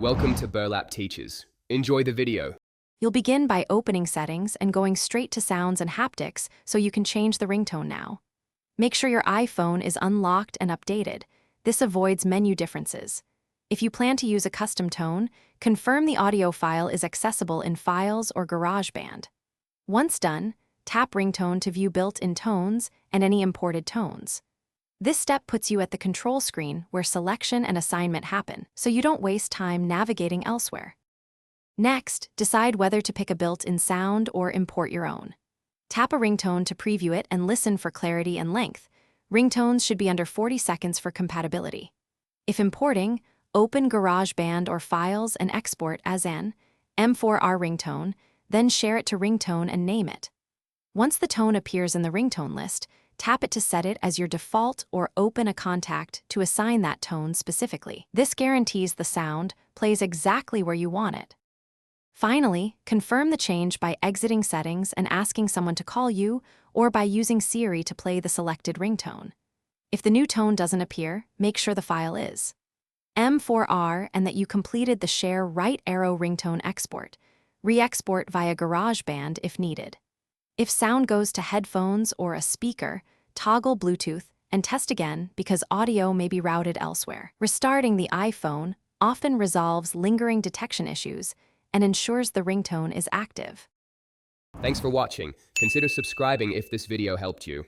Welcome to Burlap Teachers. Enjoy the video. You'll begin by opening Settings and going straight to Sounds and Haptics so you can change the ringtone now. Make sure your iPhone is unlocked and updated. This avoids menu differences. If you plan to use a custom tone, confirm the audio file is accessible in Files or GarageBand. Once done, tap Ringtone to view built-in tones and any imported tones. This step puts you at the control screen where selection and assignment happen, so you don't waste time navigating elsewhere. Next, decide whether to pick a built-in sound or import your own. Tap a ringtone to preview it and listen for clarity and length. Ringtones should be under 40 seconds for compatibility. If importing, open GarageBand or Files and export as an M4R ringtone, then share it to Ringtone and name it. Once the tone appears in the ringtone list, tap it to set it as your default or open a contact to assign that tone specifically. This guarantees the sound plays exactly where you want it. Finally, confirm the change by exiting Settings and asking someone to call you, or by using Siri to play the selected ringtone. If the new tone doesn't appear, make sure the file is M4R and that you completed the Share right arrow ringtone export. Re-export via GarageBand if needed. If sound goes to headphones or a speaker, toggle Bluetooth and test again because audio may be routed elsewhere. Restarting the iPhone often resolves lingering detection issues and ensures the ringtone is active. Thanks for watching. Consider subscribing if this video helped you.